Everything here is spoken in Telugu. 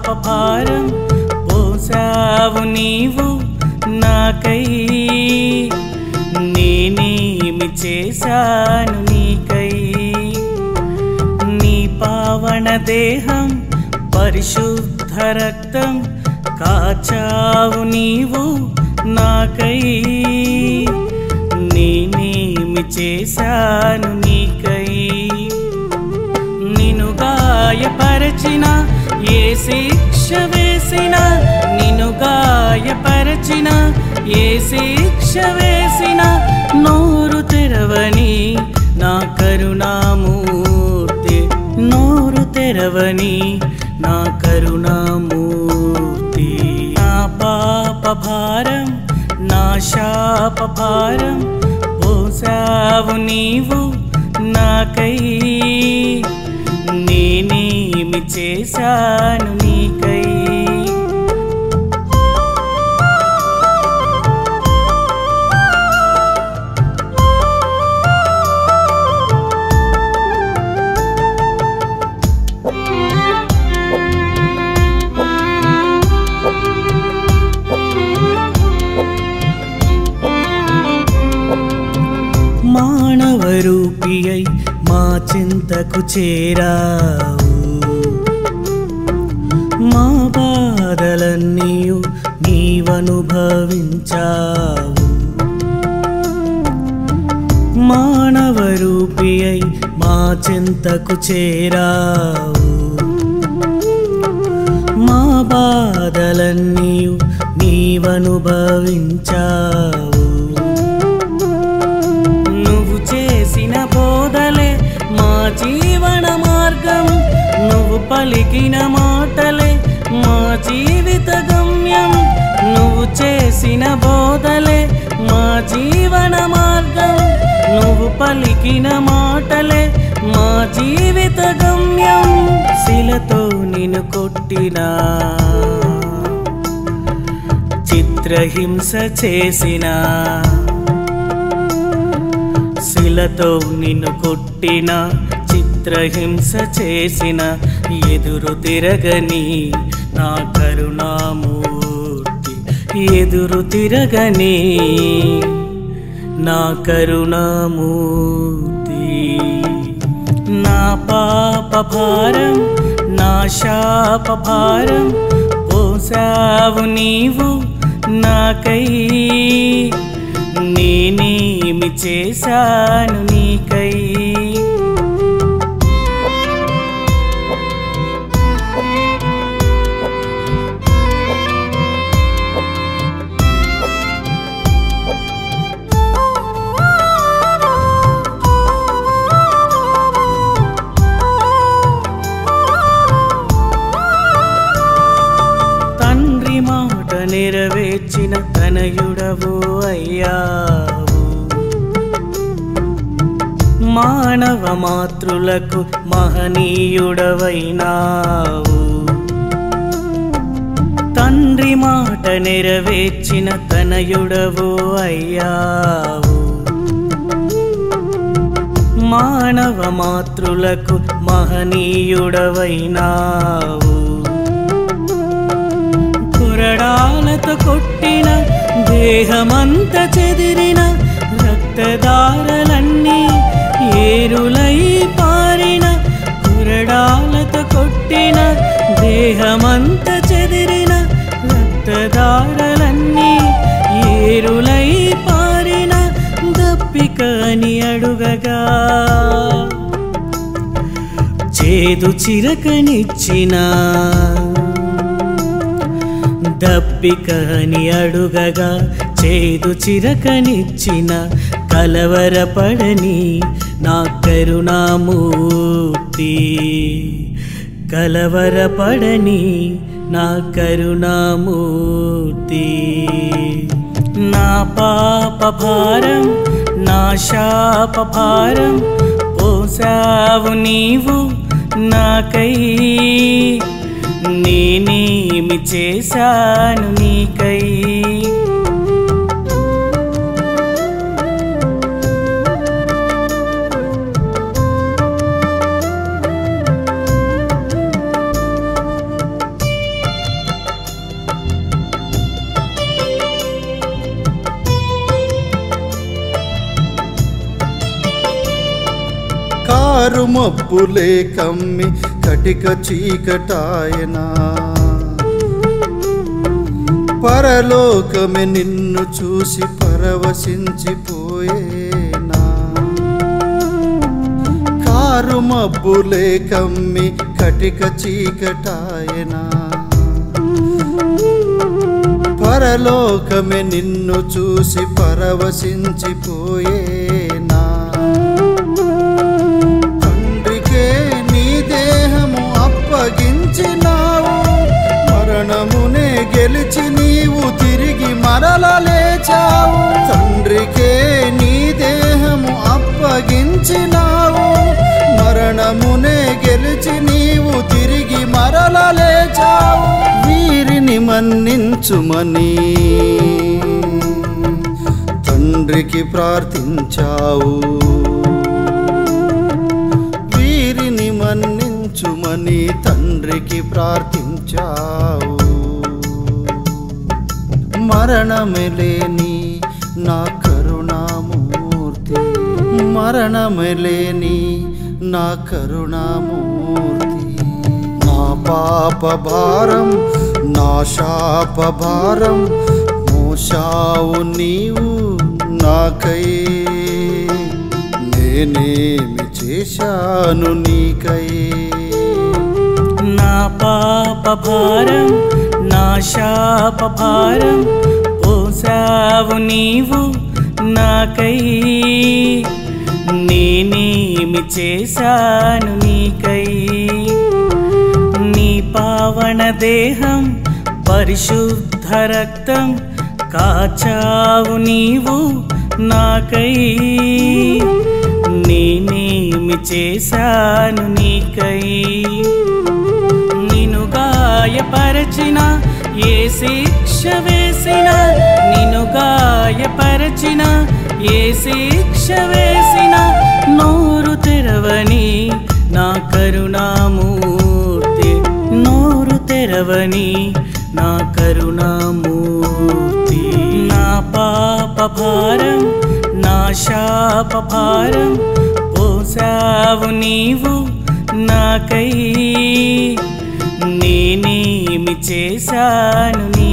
పాపభారం పోసావు నీవు నాకై నేనేమి చేశాను నీకై నీ పావన దేహం పరిశుద్ధ రక్తం కాచావు నీవు నాకై నేనేమి చేశాను నీకై నిన్ను గాయపరచిన ఏ శిక్ష వేసిన నిన్ను గాయపరచిన ఏ శిక్ష వేసిన నోరు తెరవని నా కరుణామూర్తి నోరు తెరవని నా కరుణామూర్తి నా పాప భారం నా శాప భారం పోసావు నీవు నాకై నేనేమి చేశాను నీకై మానవరూపియై మా చింతకు చేరావు మా బాధలన్నీయు నీవనుభవించావు మానవరూపియై మా చింతకు చేరావు మా బాధలన్నీయు నీవనుభవించావు చేసిన బోధలే మా జీవన మార్గం నువ్వు పలికిన మాటలే మా జీవిత గమ్యం నువ్వు చేసిన బోధలే మా జీవన మార్గం నువ్వు పలికిన మాటలే మా జీవిత గమ్యం శిలతో నిన్ను కొట్టిన చిత్రహింస చేసిన శిలతో నిన్ను కొట్టిన చిత్రహింస చేసిన ఎదురు తిరగని నా కరుణామూర్తి ఎదురు తిరగని నా కరుణామూర్తి నా పాప భారం నా శాప భారం పోసావు నీవు నాకై నేనేమి చేశాను నీకై తండ్రి మాట నెరవేర్చిన తనయుడవు అయ్యావు మానవ మాతృలకు మహనీయుడవైనావు తండ్రి మాట నెరవేర్చిన తనయుడవు అయ్యావు మానవ మాతృలకు మహనీయుడవైనావు కురడాలతో కొట్టిన దేహమంత చెదిరిన రక్తధారలన్నీ ఏరులై పారిన కురడాలతో కొట్టిన దేహమంత చెదిరిన రక్తధారలన్నీ ఏరులై పారిన దప్పికని అడుగగా చేదు చిరకనిచ్చిన దప్పికని అడుగగా చేదు చిరకనిచ్చిన కలవరపడని నా కరుణామూర్తి కలవరపడని నా కరుణామూర్తి నా పాప భారం నా శాప భారం పోసావు నీవు నాకై నేనేమి చేశాను నీకై కారు మబ్బులే కమ్మి కటిక చీకటాయనా పరలోకమే నిన్ను చూసి పరవశించిపోయేనా కారు మబ్బులే కమ్మి కటిక చీకటాయనా పరలోకమే నిన్ను చూసి పరవశించిపోయేనా తండ్రికే నీ దేహము అప్పగించినావు మరణమునే గెలిచి నీవు తిరిగి మరల లేచావు తండ్రికే నీ దేహము అప్పగించినావు మరణమునే గెలిచి నీవు తిరిగి మరల లేచావు వీరిని మన్నించుమని తండ్రికి ప్రార్థించావు వీరిని మన్నించుమని తండ్రికి ప్రార్థించావు మరణమెలేని నా కరుణామూర్తి మరణమెలేని నా కరుణామూర్తి నా పాప భారం నా శాప భారం మోసావు నీవు నాకై నేనేమి చేశాను నీకై నా పాప భారం నా శాప భారం మోసావు నీవు నాకై నేనేమి చేశాను నీకై నీ పావన దేహం పరిశుద్ధ రక్తం కాచావు నీవు నాకై నేనేమి చేశాను నీకై నిన్ను గాయపరచిన ఏ శిక్ష వేసిన నిన్ను గాయపరచిన ఏ శిక్ష వేసిన నోరు తెరవని నా కరుణామూర్తి నోరు తెరవని నా కరుణామూర్తి నా పాప భారం నా శాప భారం మోసావు నీవు నాకై నేనేమి చేశాను నీ